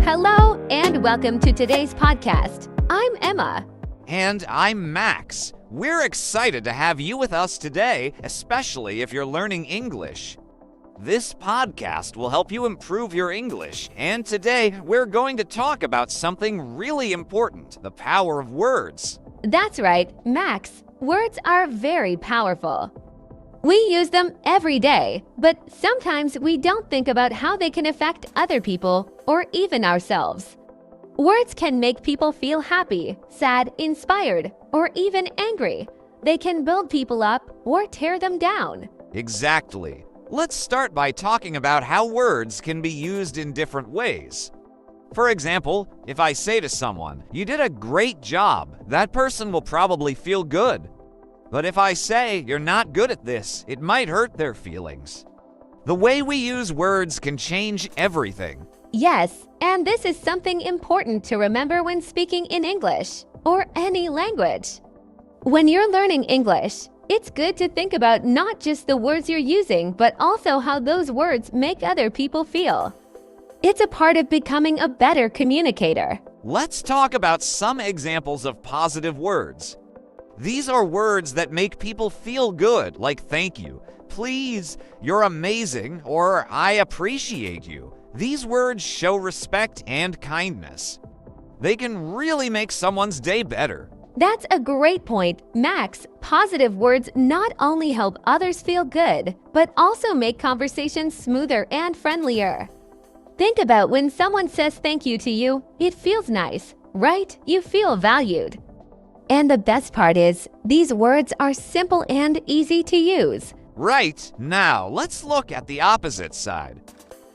Hello and welcome to today's podcast. I'm Emma. And I'm Max. We're excited to have you with us today, especially if you're learning English. This podcast will help you improve your English, and today we're going to talk about something really important, the power of words. That's right, Max. Words are very powerful. We use them every day, but sometimes we don't think about how they can affect other people or even ourselves. Words can make people feel happy, sad, inspired, or even angry. They can build people up or tear them down. Exactly. Let's start by talking about how words can be used in different ways. For example, if I say to someone, "You did a great job," that person will probably feel good. But if I say, "You're not good at this," it might hurt their feelings. The way we use words can change everything. Yes, and this is something important to remember when speaking in English or any language. When you're learning English, it's good to think about not just the words you're using, but also how those words make other people feel. It's a part of becoming a better communicator. Let's talk about some examples of positive words. These are words that make people feel good, like "thank you," "please," "you're amazing," or "I appreciate you." These words show respect and kindness. They can really make someone's day better. That's a great point, Max. Positive words not only help others feel good, but also make conversations smoother and friendlier. Think about when someone says thank you to you, it feels nice, right? You feel valued. And the best part is, these words are simple and easy to use. Right, now let's look at the opposite side.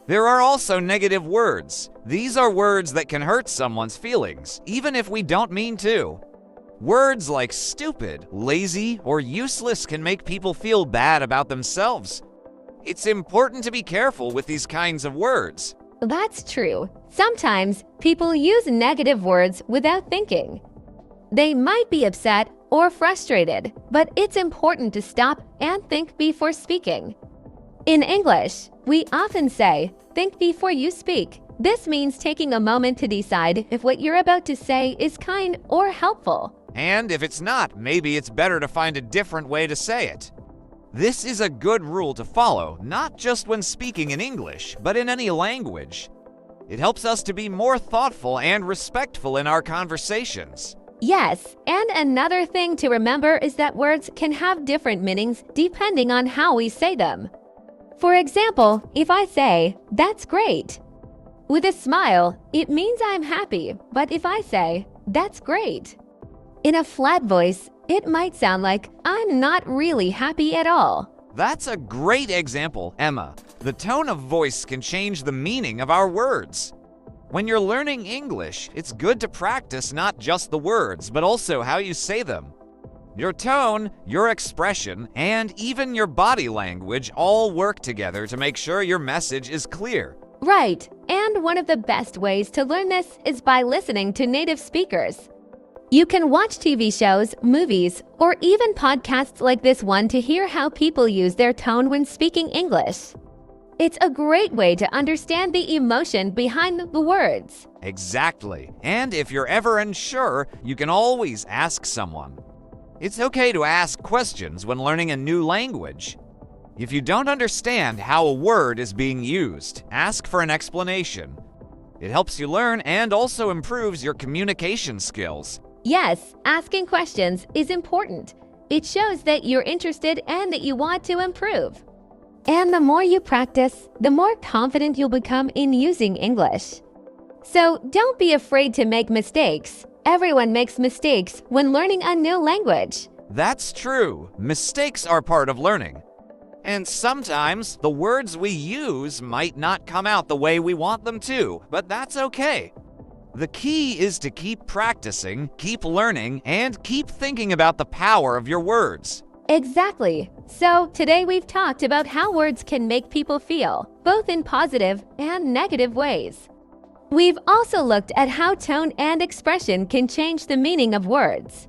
There are also negative words. These are words that can hurt someone's feelings, even if we don't mean to. Words like stupid, lazy, or useless can make people feel bad about themselves. It's important to be careful with these kinds of words. That's true. Sometimes people use negative words without thinking. They might be upset or frustrated, but it's important to stop and think before speaking. In English, we often say, "Think before you speak." This means taking a moment to decide if what you're about to say is kind or helpful. And if it's not, maybe it's better to find a different way to say it. This is a good rule to follow, not just when speaking in English, but in any language. It helps us to be more thoughtful and respectful in our conversations. Yes, and another thing to remember is that words can have different meanings depending on how we say them. For example, if I say, "That's great," with a smile, it means I'm happy, but if I say, "That's great," in a flat voice, it might sound like I'm not really happy at all. That's a great example, Emma. The tone of voice can change the meaning of our words. When you're learning English, it's good to practice not just the words, but also how you say them. Your tone, your expression, and even your body language all work together to make sure your message is clear. Right, and one of the best ways to learn this is by listening to native speakers. You can watch TV shows, movies, or even podcasts like this one to hear how people use their tone when speaking English. It's a great way to understand the emotion behind the words. Exactly. And if you're ever unsure, you can always ask someone. It's okay to ask questions when learning a new language. If you don't understand how a word is being used, ask for an explanation. It helps you learn and also improves your communication skills. Yes, asking questions is important. It shows that you're interested and that you want to improve. And the more you practice, the more confident you'll become in using English. So don't be afraid to make mistakes. Everyone makes mistakes when learning a new language. That's true. Mistakes are part of learning. And sometimes the words we use might not come out the way we want them to, but that's okay. The key is to keep practicing, keep learning, and keep thinking about the power of your words. Exactly. So today we've talked about how words can make people feel, both in positive and negative ways. We've also looked at how tone and expression can change the meaning of words.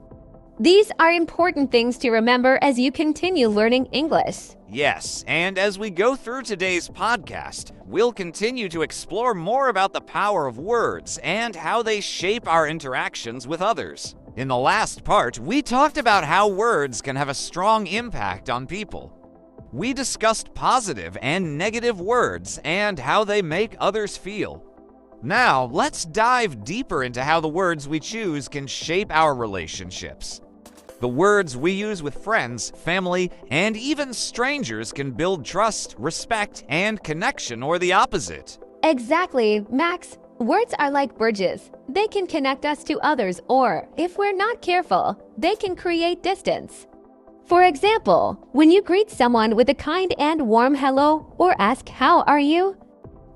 These are important things to remember as you continue learning English. Yes, and as we go through today's podcast, we'll continue to explore more about the power of words and how they shape our interactions with others. In the last part, we talked about how words can have a strong impact on people. We discussed positive and negative words and how they make others feel. Now, let's dive deeper into how the words we choose can shape our relationships. The words we use with friends, family, and even strangers can build trust, respect, and connection, or the opposite. Exactly, Max. Words are like bridges. They can connect us to others, or, if we're not careful, they can create distance. For example, when you greet someone with a kind and warm hello or ask, "How are you?"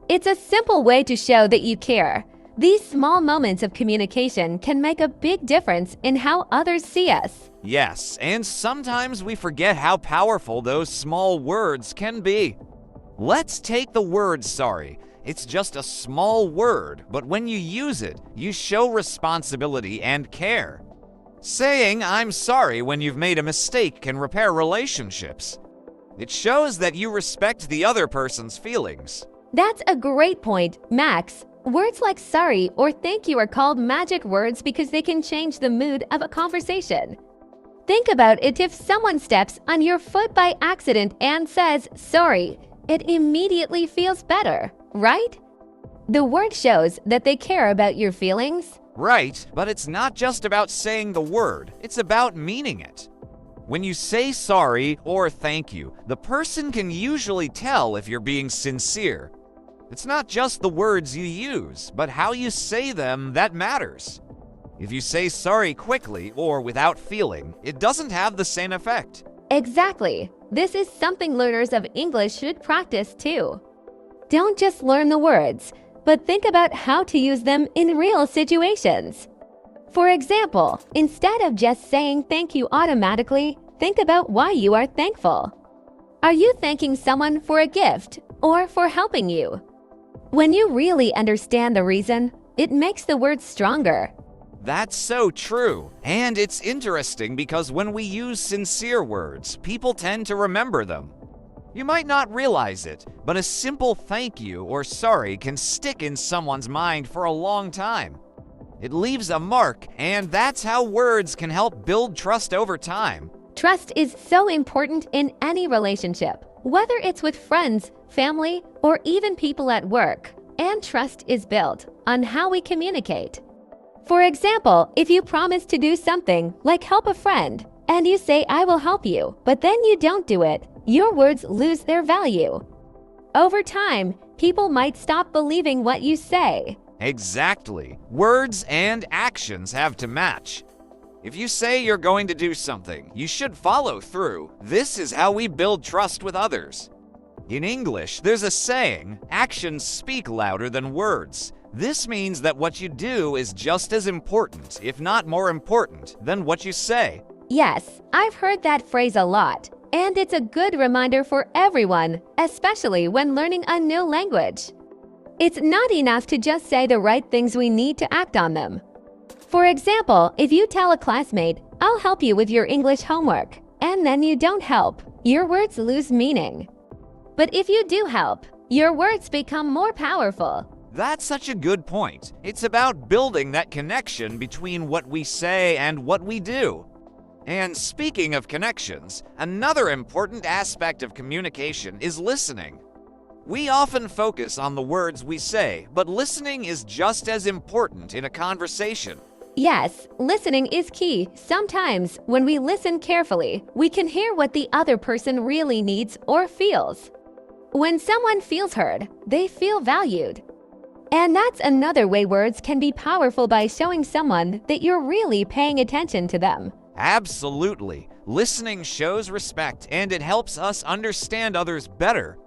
It's a simple way to show that you care. These small moments of communication can make a big difference in how others see us. Yes, and sometimes we forget how powerful those small words can be. Let's take the word sorry. It's just a small word, but when you use it, you show responsibility and care. Saying "I'm sorry" when you've made a mistake can repair relationships. It shows that you respect the other person's feelings. That's a great point, Max. Words like sorry or thank you are called magic words because they can change the mood of a conversation. Think about it: if someone steps on your foot by accident and says sorry, it immediately feels better, right? The word shows that they care about your feelings. Right, but it's not just about saying the word, it's about meaning it. When you say sorry or thank you, the person can usually tell if you're being sincere. It's not just the words you use, but how you say them that matters. If you say sorry quickly or without feeling, it doesn't have the same effect. Exactly. This is something learners of English should practice too. Don't just learn the words, but think about how to use them in real situations. For example, instead of just saying thank you automatically, think about why you are thankful. Are you thanking someone for a gift or for helping you? When you really understand the reason, it makes the words stronger. That's so true. And it's interesting because when we use sincere words, people tend to remember them. You might not realize it, but a simple thank you or sorry can stick in someone's mind for a long time. It leaves a mark, and that's how words can help build trust over time. Trust is so important in any relationship, whether it's with friends, family, or even people at work. And trust is built on how we communicate. For example, if you promise to do something, like help a friend, and you say "I will help you," but then you don't do it, your words lose their value. Over time, people might stop believing what you say. Exactly. Words and actions have to match. If you say you're going to do something, you should follow through. This is how we build trust with others. In English, there's a saying, "Actions speak louder than words." This means that what you do is just as important, if not more important, than what you say. Yes, I've heard that phrase a lot, and it's a good reminder for everyone, especially when learning a new language. It's not enough to just say the right things, we need to act on them. For example, if you tell a classmate, "I'll help you with your English homework," and then you don't help, your words lose meaning. But if you do help, your words become more powerful. That's such a good point. It's about building that connection between what we say and what we do. And speaking of connections, another important aspect of communication is listening. We often focus on the words we say, but listening is just as important in a conversation. Yes, listening is key. Sometimes, when we listen carefully, we can hear what the other person really needs or feels. When someone feels heard, they feel valued. And that's another way words can be powerful, by showing someone that you're really paying attention to them. Absolutely. Listening shows respect, and it helps us understand others better.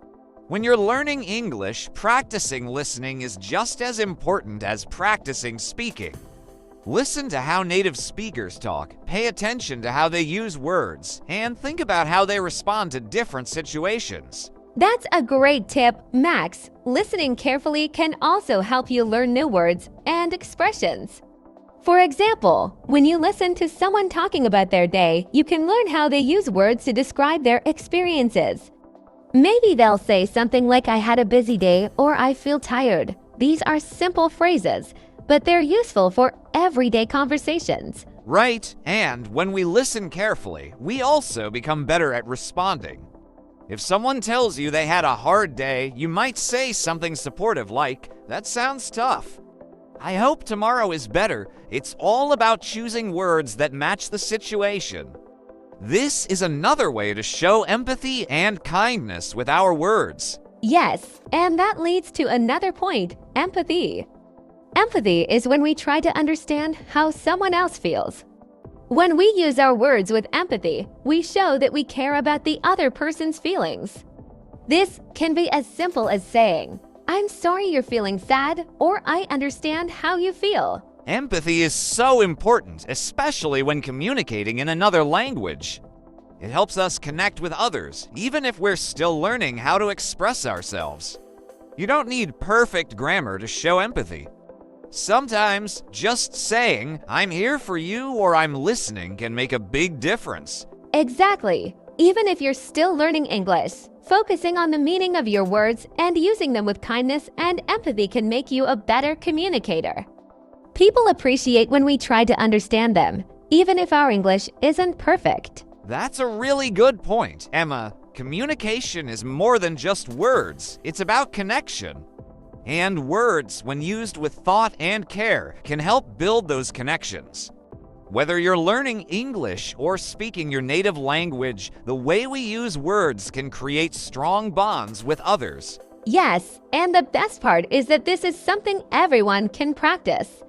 When you're learning English, practicing listening is just as important as practicing speaking. Listen to how native speakers talk, pay attention to how they use words, and think about how they respond to different situations. That's a great tip, Max. Listening carefully can also help you learn new words and expressions. For example, when you listen to someone talking about their day, you can learn how they use words to describe their experiences. Maybe they'll say something like, "I had a busy day," or "I feel tired." These are simple phrases, but they're useful for everyday conversations. Right, and when we listen carefully, we also become better at responding. If someone tells you they had a hard day, you might say something supportive like, "That sounds tough." "I hope tomorrow is better." It's all about choosing words that match the situation. This is another way to show empathy and kindness with our words. Yes, and that leads to another point, empathy. Empathy is when we try to understand how someone else feels. When we use our words with empathy, we show that we care about the other person's feelings. This can be as simple as saying, "I'm sorry you're feeling sad," or "I understand how you feel." Empathy is so important, especially when communicating in another language. It helps us connect with others, even if we're still learning how to express ourselves. You don't need perfect grammar to show empathy. Sometimes just saying, "I'm here for you" or "I'm listening" can make a big difference. Exactly. Even if you're still learning English, focusing on the meaning of your words and using them with kindness and empathy can make you a better communicator. People appreciate when we try to understand them, even if our English isn't perfect. That's a really good point, Emma. Communication is more than just words. It's about connection. And words, when used with thought and care, can help build those connections. Whether you're learning English or speaking your native language, the way we use words can create strong bonds with others. Yes, and the best part is that this is something everyone can practice.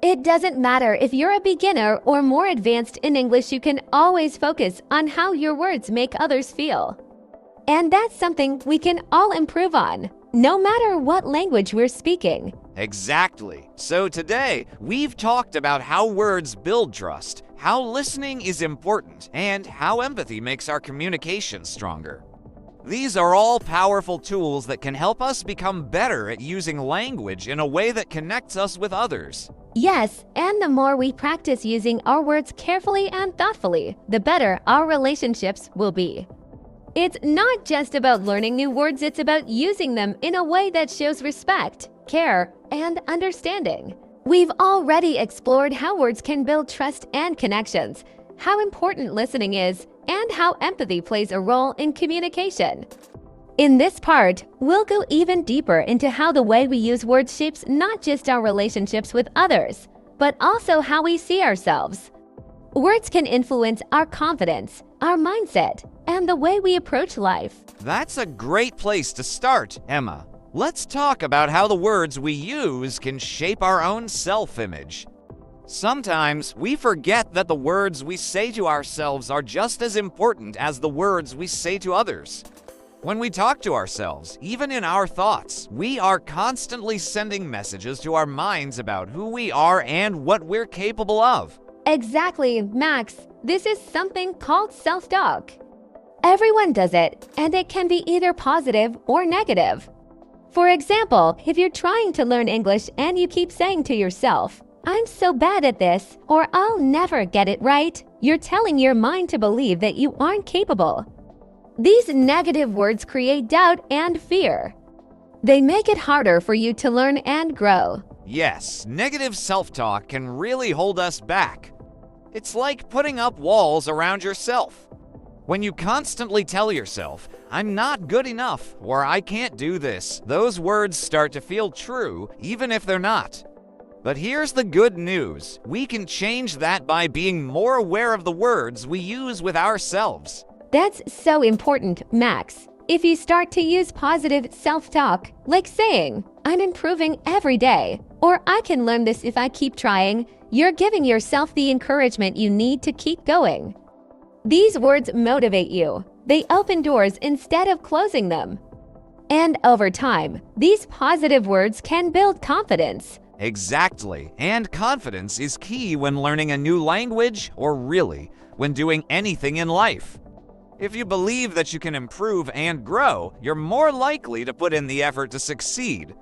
It doesn't matter if you're a beginner or more advanced in English, you can always focus on how your words make others feel. And that's something we can all improve on, no matter what language we're speaking. Exactly. So today, we've talked about how words build trust, how listening is important, and how empathy makes our communication stronger. These are all powerful tools that can help us become better at using language in a way that connects us with others. Yes, and the more we practice using our words carefully and thoughtfully, the better our relationships will be. It's not just about learning new words, it's about using them in a way that shows respect, care, and understanding. We've already explored how words can build trust and connections, how important listening is, and how empathy plays a role in communication. In this part, we'll go even deeper into how the way we use words shapes not just our relationships with others, but also how we see ourselves. Words can influence our confidence, our mindset, and the way we approach life. That's a great place to start, Emma. Let's talk about how the words we use can shape our own self-image. Sometimes we forget that the words we say to ourselves are just as important as the words we say to others. When we talk to ourselves, even in our thoughts, we are constantly sending messages to our minds about who we are and what we're capable of. Exactly, Max. This is something called self-talk. Everyone does it, and it can be either positive or negative. For example, if you're trying to learn English and you keep saying to yourself, "I'm so bad at this," or "I'll never get it right," you're telling your mind to believe that you aren't capable. These negative words create doubt and fear. They make it harder for you to learn and grow. Yes, negative self-talk can really hold us back. It's like putting up walls around yourself. When you constantly tell yourself, "I'm not good enough," or "I can't do this," those words start to feel true, even if they're not. But here's the good news. We can change that by being more aware of the words we use with ourselves. That's so important, Max. If you start to use positive self-talk, like saying, "I'm improving every day," or "I can learn this if I keep trying," you're giving yourself the encouragement you need to keep going. These words motivate you. They open doors instead of closing them. And over time, these positive words can build confidence. Exactly, and confidence is key when learning a new language, or really, when doing anything in life. If you believe that you can improve and grow, you're more likely to put in the effort to succeed.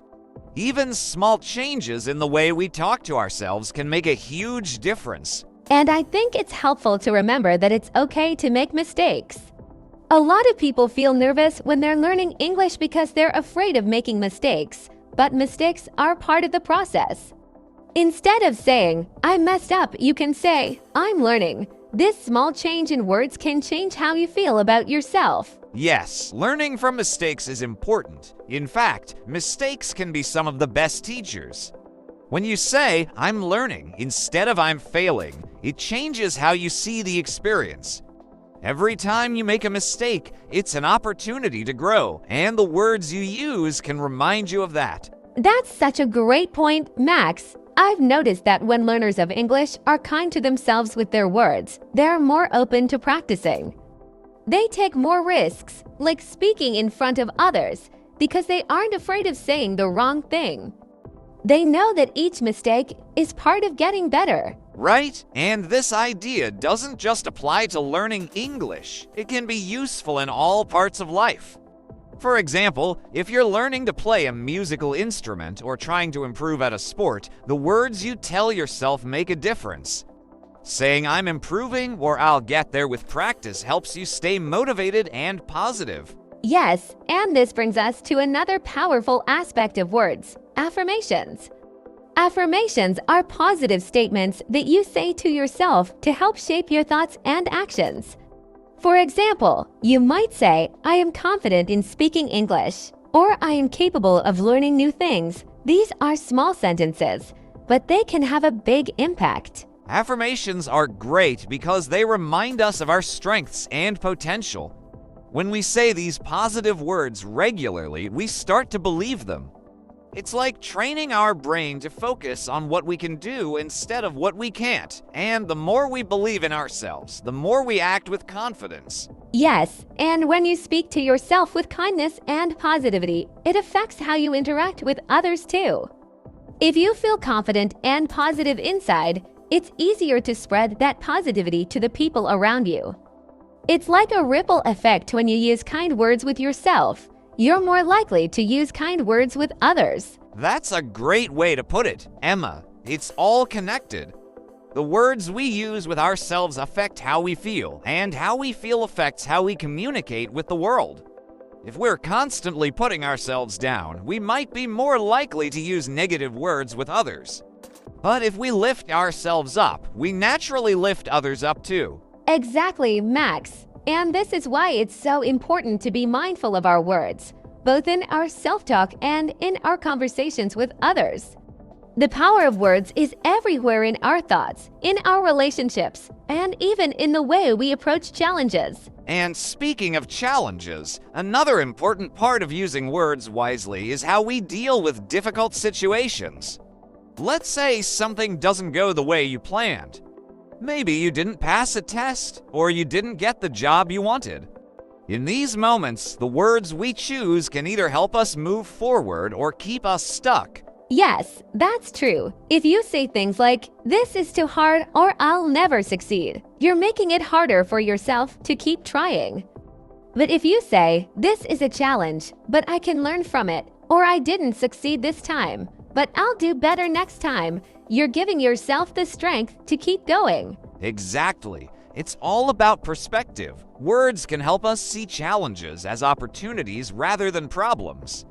Even small changes in the way we talk to ourselves can make a huge difference. And I think it's helpful to remember that it's okay to make mistakes. A lot of people feel nervous when they're learning English because they're afraid of making mistakes, but mistakes are part of the process. Instead of saying, "I messed up," you can say, "I'm learning." This small change in words can change how you feel about yourself. Yes, learning from mistakes is important. In fact, mistakes can be some of the best teachers. When you say, "I'm learning," instead of "I'm failing," it changes how you see the experience. Every time you make a mistake, it's an opportunity to grow, and the words you use can remind you of that. That's such a great point, Max. I've noticed that when learners of English are kind to themselves with their words, they're more open to practicing. They take more risks, like speaking in front of others, because they aren't afraid of saying the wrong thing. They know that each mistake is part of getting better. Right? And this idea doesn't just apply to learning English. It can be useful in all parts of life. For example, if you're learning to play a musical instrument or trying to improve at a sport, the words you tell yourself make a difference. Saying "I'm improving" or "I'll get there with practice" helps you stay motivated and positive. Yes, and this brings us to another powerful aspect of words: affirmations. Affirmations are positive statements that you say to yourself to help shape your thoughts and actions. For example, you might say, "I am confident in speaking English," or "I am capable of learning new things." These are small sentences, but they can have a big impact. Affirmations are great because they remind us of our strengths and potential. When we say these positive words regularly, we start to believe them. It's like training our brain to focus on what we can do instead of what we can't. And the more we believe in ourselves, the more we act with confidence. Yes, and when you speak to yourself with kindness and positivity, it affects how you interact with others too. If you feel confident and positive inside, it's easier to spread that positivity to the people around you. It's like a ripple effect when you use kind words with yourself. You're more likely to use kind words with others. That's a great way to put it, Emma. It's all connected. The words we use with ourselves affect how we feel, and how we feel affects how we communicate with the world. If we're constantly putting ourselves down, we might be more likely to use negative words with others. But if we lift ourselves up, we naturally lift others up too. Exactly, Max. And this is why it's so important to be mindful of our words, both in our self-talk and in our conversations with others. The power of words is everywhere in our thoughts, in our relationships, and even in the way we approach challenges. And speaking of challenges, another important part of using words wisely is how we deal with difficult situations. Let's say something doesn't go the way you planned. Maybe you didn't pass a test, or you didn't get the job you wanted. In these moments, the words we choose can either help us move forward or keep us stuck. Yes, that's true. If you say things like, "This is too hard," or "I'll never succeed," you're making it harder for yourself to keep trying. But if you say, "This is a challenge, but I can learn from it," or "I didn't succeed this time, but I'll do better next time," you're giving yourself the strength to keep going. Exactly. It's all about perspective. Words can help us see challenges as opportunities rather than problems.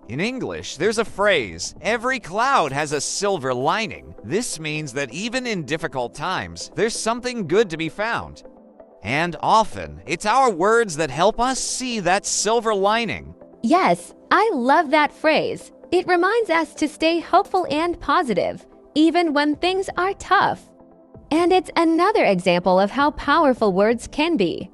In English, there's a phrase, "Every cloud has a silver lining." This means that even in difficult times, there's something good to be found. And often, it's our words that help us see that silver lining. Yes, I love that phrase. It reminds us to stay hopeful and positive, even when things are tough. And it's another example of how powerful words can be.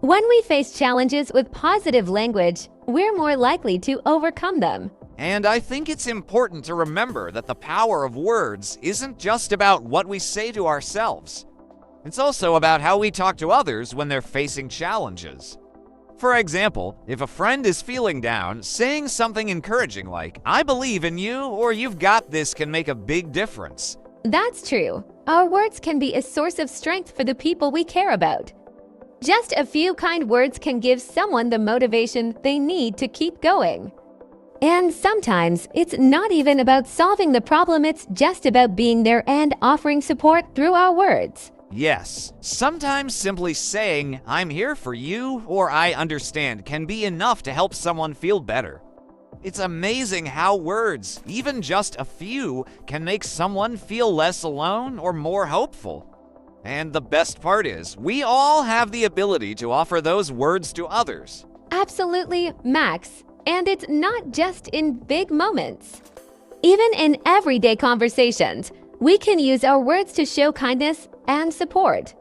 When we face challenges with positive language, we're more likely to overcome them. And I think it's important to remember that the power of words isn't just about what we say to ourselves. It's also about how we talk to others when they're facing challenges. For example, if a friend is feeling down, saying something encouraging like, "I believe in you," or "You've got this," can make a big difference. That's true. Our words can be a source of strength for the people we care about. Just a few kind words can give someone the motivation they need to keep going. And sometimes it's not even about solving the problem, it's just about being there and offering support through our words. Yes, sometimes simply saying, "I'm here for you," or "I understand," can be enough to help someone feel better. It's amazing how words, even just a few, can make someone feel less alone or more hopeful. And the best part is, we all have the ability to offer those words to others. Absolutely, Max. And it's not just in big moments. Even in everyday conversations, we can use our words to show kindness and support.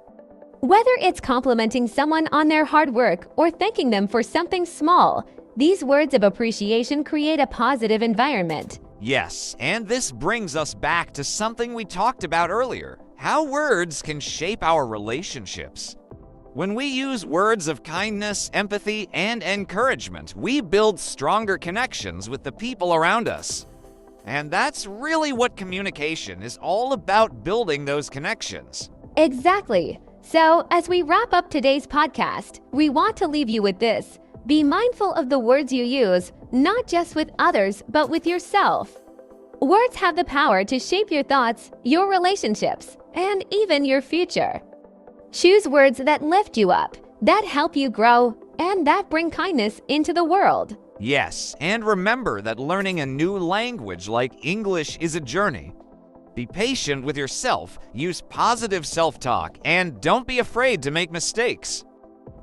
Whether it's complimenting someone on their hard work or thanking them for something small, these words of appreciation create a positive environment. Yes, and this brings us back to something we talked about earlier, how words can shape our relationships. When we use words of kindness, empathy, and encouragement, we build stronger connections with the people around us. And that's really what communication is all about, building those connections. Exactly. So, as we wrap up today's podcast, we want to leave you with this. Be mindful of the words you use, not just with others, but with yourself. Words have the power to shape your thoughts, your relationships, and even your future. Choose words that lift you up, that help you grow, and that bring kindness into the world. Yes, and remember that learning a new language like English is a journey. Be patient with yourself, use positive self-talk, and don't be afraid to make mistakes.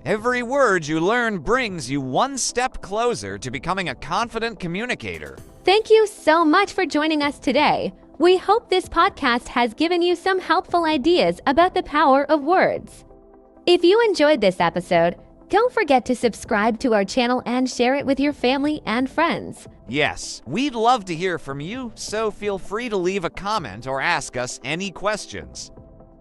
Every word you learn brings you one step closer to becoming a confident communicator. Thank you so much for joining us today. We hope this podcast has given you some helpful ideas about the power of words. If you enjoyed this episode, don't forget to subscribe to our channel and share it with your family and friends. Yes, we'd love to hear from you, so feel free to leave a comment or ask us any questions.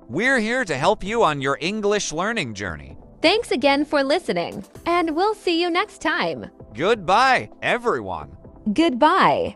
We're here to help you on your English learning journey. Thanks again for listening, and we'll see you next time. Goodbye, everyone. Goodbye.